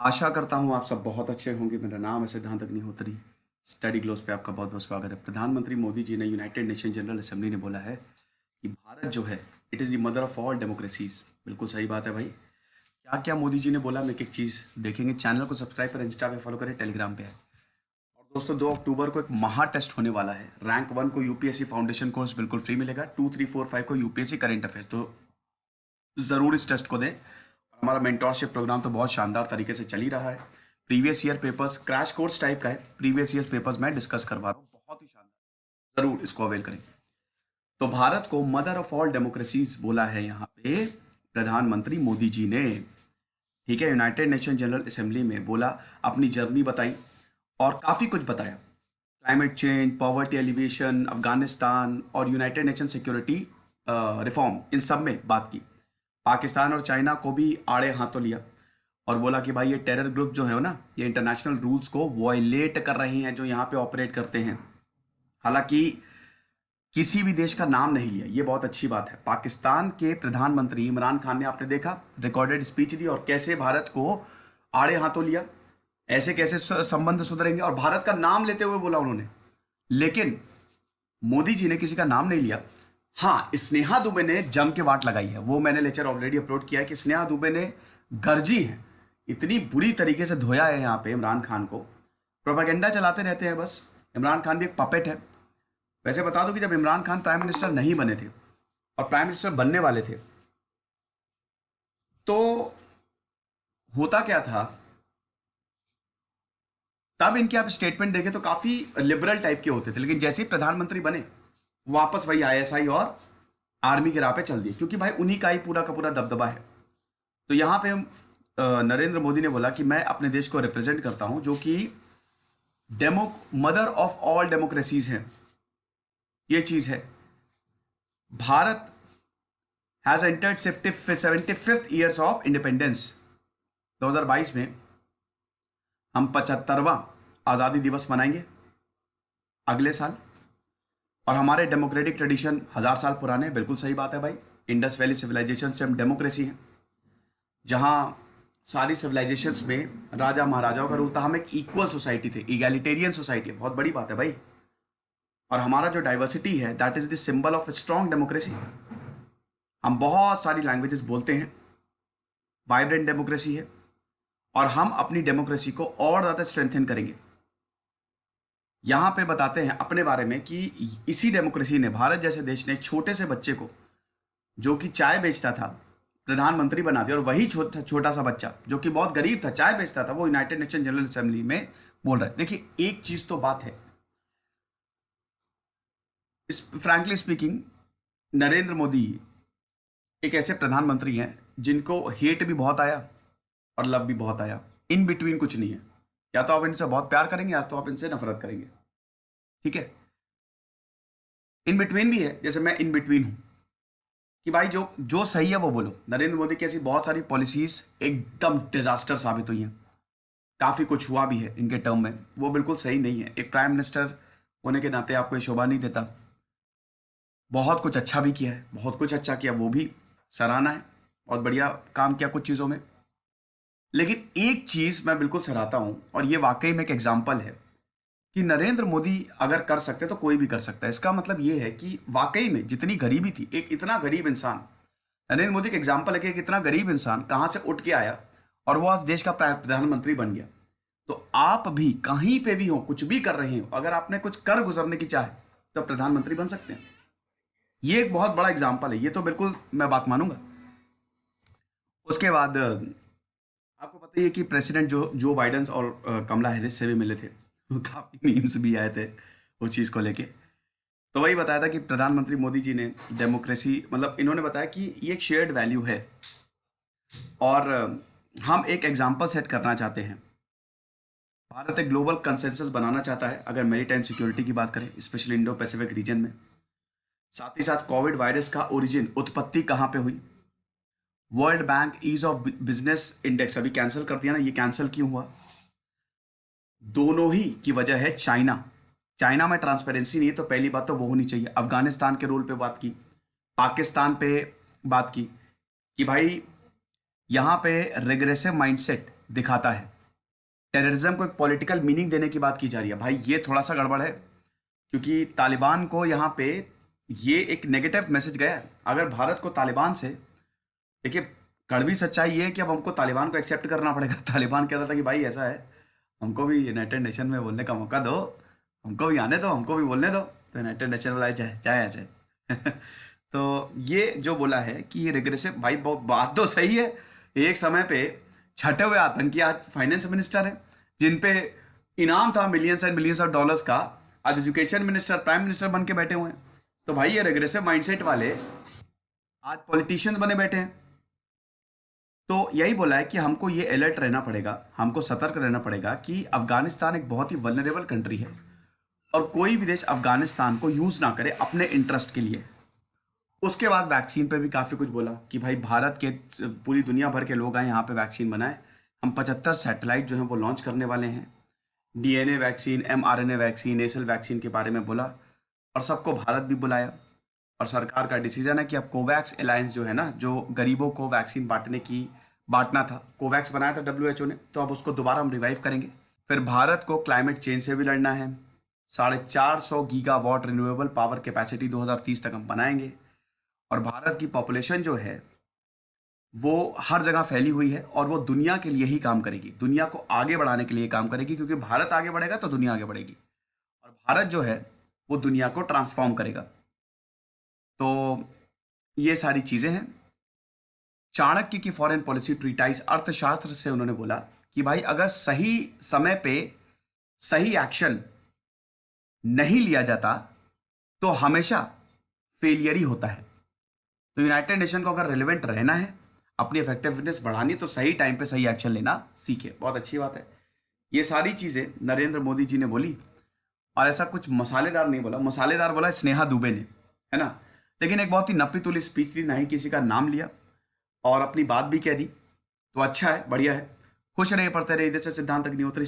आशा करता हूँ आप सब बहुत अच्छे होंगे। मेरा नाम है सिद्धांत अग्निहोत्री। स्टडी ग्लोस पे आपका बहुत बहुत स्वागत है। प्रधानमंत्री मोदी जी ने यूनाइटेड नेशन जनरल असेंबली ने बोला है कि भारत जो है it is the mother of all democracies. बिल्कुल सही बात है भाई। क्या क्या मोदी जी ने बोला हम एक एक चीज़ देखेंगे। चैनल को सब्सक्राइब करें, इंस्टा पे फॉलो करें, टेलीग्राम पे है। और दोस्तों 2 अक्टूबर को एक महा टेस्ट होने वाला है। रैंक 1 को यूपीएससी फाउंडेशन कोर्स बिल्कुल फ्री मिलेगा। 2, 3, 4, 5 को यूपीएससी करेंट अफेयर्स। तो ज़रूर इस टेस्ट को दें। हमारा मेंटोरशिप प्रोग्राम तो बहुत शानदार तरीके से चल ही रहा है। Previous year papers crash course type का है। प्रीवियस ईयर पेपर्स मैं डिस्कस करवा रहा हूँ, बहुत ही शानदार। जरूर इसको अवेल करें। तो भारत को मदर ऑफ ऑल डेमोक्रेसीज बोला है यहाँ पे प्रधानमंत्री मोदी जी ने। ठीक है, यूनाइटेड नेशन जनरल असेंबली में बोला, अपनी जर्नी बताई और काफ़ी कुछ बताया। Climate change, poverty alleviation, Afghanistan और यूनाइटेड नेशन सिक्योरिटी रिफॉर्म, इन सब में बात की। पाकिस्तान और चाइना को भी आड़े हाथों लिया और बोला कि भाई ये टेरर ग्रुप जो है ना, ये इंटरनेशनल रूल्स को वॉयलेट कर रहे हैं जो यहाँ पे ऑपरेट करते हैं। हालांकि किसी भी देश का नाम नहीं लिया, ये बहुत अच्छी बात है। पाकिस्तान के प्रधानमंत्री इमरान खान ने, आपने देखा, रिकॉर्डेड स्पीच दी और कैसे भारत को आड़े हाथों लिया। ऐसे कैसे संबंध सुधरेंगे, और भारत का नाम लेते हुए बोला उन्होंने। लेकिन मोदी जी ने किसी का नाम नहीं लिया। हाँ, स्नेहा दुबे ने जम के वाट लगाई है। वो मैंने लेक्चर ऑलरेडी अपलोड किया है कि स्नेहा दुबे ने गर्जी है, इतनी बुरी तरीके से धोया है यहाँ पे इमरान खान को। प्रोपागेंडा चलाते रहते हैं बस। इमरान खान भी एक पपेट है। वैसे बता दूं कि जब इमरान खान प्राइम मिनिस्टर नहीं बने थे और प्राइम मिनिस्टर बनने वाले थे, तो होता क्या था, तब इनके आप स्टेटमेंट देखें तो काफी लिबरल टाइप के होते थे। लेकिन जैसे ही प्रधानमंत्री बने, वापस वही आईएसआई और आर्मी की राह पे चल दिए, क्योंकि भाई उन्हीं का ही पूरा का पूरा दबदबा है। तो यहाँ पे नरेंद्र मोदी ने बोला कि मैं अपने देश को रिप्रेजेंट करता हूं, जो कि demo mother of all democracies है। ये चीज है। Bharat has entered 75th years of independence. 2022 में हम 75वां आज़ादी दिवस मनाएंगे अगले साल। और हमारे डेमोक्रेटिक ट्रेडिशन 1000 साल पुराने। बिल्कुल सही बात है भाई। इंडस वैली सिविलाइजेशन से हम डेमोक्रेसी है, जहां सारी सिविलाइजेशंस में राजा महाराजाओं का रूल था। हम एक इक्वल सोसाइटी थे, इगैलिटेरियन सोसाइटी है। बहुत बड़ी बात है भाई। और हमारा जो डाइवर्सिटी है, that is the symbol of strong democracy. हम बहुत सारी लैंग्वेजेस बोलते हैं, वाइब्रेंट डेमोक्रेसी है। और हम अपनी डेमोक्रेसी को और ज़्यादा स्ट्रेंथन करेंगे। यहाँ पे बताते हैं अपने बारे में कि इसी डेमोक्रेसी ने, भारत जैसे देश ने, एक छोटे से बच्चे को जो कि चाय बेचता था, प्रधानमंत्री बना दिया। और वही छोटा सा बच्चा जो कि बहुत गरीब था, चाय बेचता था, वो यूनाइटेड नेशन जनरल असेंबली में बोल रहा है। देखिए, एक चीज तो बात है, इस फ्रैंकली स्पीकिंग, नरेंद्र मोदी एक ऐसे प्रधानमंत्री हैं जिनको हेट भी बहुत आया और लव भी बहुत आया। इन बिटवीन कुछ नहीं है। या तो आप इनसे बहुत प्यार करेंगे या तो आप इनसे नफरत करेंगे। ठीक है, इन बिटवीन भी है। जैसे मैं इन बिटवीन हूं कि भाई जो जो सही है वो बोलो। नरेंद्र मोदी की ऐसी बहुत सारी पॉलिसीज एकदम डिजास्टर साबित हुई हैं। काफी कुछ हुआ भी है इनके टर्म में, वो बिल्कुल सही नहीं है। एक प्राइम मिनिस्टर होने के नाते आपको ये शोभा नहीं देता। बहुत कुछ अच्छा भी किया है, बहुत कुछ अच्छा किया, वो भी सराहना है। बहुत बढ़िया काम किया कुछ चीजों में। लेकिन एक चीज मैं बिल्कुल सराहता हूं, और ये वाकई में एक एग्जाम्पल है कि नरेंद्र मोदी अगर कर सकते तो कोई भी कर सकता है। इसका मतलब ये है कि वाकई में जितनी गरीबी थी, एक इतना गरीब इंसान, नरेंद्र मोदी का एग्जाम्पल है कि एक इतना गरीब इंसान कहां से उठ के आया और वो आज देश का प्रधानमंत्री बन गया। तो आप भी कहीं पे भी हो, कुछ भी कर रहे हो, अगर आपने कुछ कर गुजरने की चाहे तो प्रधानमंत्री बन सकते हैं। ये एक बहुत बड़ा एग्जाम्पल है, ये तो बिल्कुल मैं बात मानूंगा। उसके बाद आपको पता ही है कि प्रेसिडेंट जो बाइडेन और कमला हैरिस से भी मिले थे। काफी मीम्स भी आए थे उस चीज को लेके। तो वही बताया था कि प्रधानमंत्री मोदी जी ने डेमोक्रेसी, मतलब इन्होंने बताया कि ये एक शेयर्ड वैल्यू है और हम एक एग्जाम्पल सेट करना चाहते हैं। भारत एक ग्लोबल कंसेंसस बनाना चाहता है अगर मैरीटाइम सिक्योरिटी की बात करें, स्पेशली इंडो पैसिफिक रीजन में। साथ ही साथ कोविड वायरस का ओरिजिन, उत्पत्ति कहाँ पे हुई। World Bank ease of business index अभी कैंसिल कर दिया ना, ये कैंसिल क्यों हुआ? दोनों ही की वजह है चाइना। चाइना में ट्रांसपेरेंसी नहीं है, तो पहली बात तो वो होनी चाहिए। अफगानिस्तान के रोल पे बात की, पाकिस्तान पे बात की कि भाई यहाँ पे रिग्रेसिव माइंडसेट दिखाता है। टेररिज्म को एक पॉलिटिकल मीनिंग देने की बात की जा रही है। भाई ये थोड़ा सा गड़बड़ है, क्योंकि तालिबान को यहाँ पे ये एक नेगेटिव मैसेज गया है। अगर भारत को तालिबान से, देखिए कड़वी सच्चाई ये है कि अब हमको तालिबान को एक्सेप्ट करना पड़ेगा। तालिबान कह रहा था कि भाई ऐसा है, हमको भी यूनाइटेड नेशन में बोलने का मौका दो, हमको भी आने दो, हमको भी बोलने दो। तो यूनाइटेड नेशन वाला चाहे चाहे ऐसे तो ये जो बोला है कि ये रिग्रेसिव, भाई बात तो सही है। एक समय पे छठे हुए आतंकी आज फाइनेंस मिनिस्टर है, जिन पे इनाम था millions and millions of dollars का, आज एजुकेशन मिनिस्टर, प्राइम मिनिस्टर बन के बैठे हुए हैं। तो भाई ये रिग्रेसिव माइंडसेट वाले आज पॉलिटिशियंस बने बैठे हैं। तो यही बोला है कि हमको ये अलर्ट रहना पड़ेगा, हमको सतर्क रहना पड़ेगा कि अफगानिस्तान एक बहुत ही वल्नरेबल कंट्री है और कोई भी देश अफगानिस्तान को यूज ना करे अपने इंटरेस्ट के लिए। उसके बाद वैक्सीन पे भी काफ़ी कुछ बोला कि भाई भारत के, पूरी दुनिया भर के लोग आए यहाँ पे वैक्सीन बनाए। हम 75 सैटेलाइट जो हैं वो लॉन्च करने वाले हैं। डीएनए वैक्सीन, एमआरएनए वैक्सीन, नेसल वैक्सीन के बारे में बोला और सबको भारत भी बुलाया। और सरकार का डिसीजन है कि अब कोवैक्स अलायंस जो है ना, जो गरीबों को वैक्सीन बांटना था, कोवैक्स बनाया था WHO ने, तो अब उसको दोबारा हम रिवाइव करेंगे। फिर भारत को क्लाइमेट चेंज से भी लड़ना है। 450 गीगावाट रिन्यूएबल पावर कैपेसिटी 2030 तक हम बनाएंगे। और भारत की पॉपुलेशन जो है वो हर जगह फैली हुई है और वो दुनिया के लिए ही काम करेगी, दुनिया को आगे बढ़ाने के लिए काम करेगी, क्योंकि भारत आगे बढ़ेगा तो दुनिया आगे बढ़ेगी और भारत जो है वो दुनिया को ट्रांसफॉर्म करेगा। तो ये सारी चीजें हैं। चाणक्य की फॉरेन पॉलिसी ट्रीटाइज अर्थशास्त्र से उन्होंने बोला कि भाई अगर सही समय पे सही एक्शन नहीं लिया जाता तो हमेशा फेलियर ही होता है। तो यूनाइटेड नेशन को अगर रिलेवेंट रहना है, अपनी इफेक्टिवनेस बढ़ानी, तो सही टाइम पे सही एक्शन लेना सीखे। बहुत अच्छी बात है। ये सारी चीजें नरेंद्र मोदी जी ने बोली और ऐसा कुछ मसालेदार नहीं बोला, मसालेदार बोला स्नेहा दुबे ने, है ना। लेकिन एक बहुत ही नपी तुली स्पीच थी, ना ही किसी का नाम लिया और अपनी बात भी कह दी। तो अच्छा है, बढ़िया है। खुश रहिए, पढ़ते रहिए। इधर से सिद्धांत अग्निहोत्री।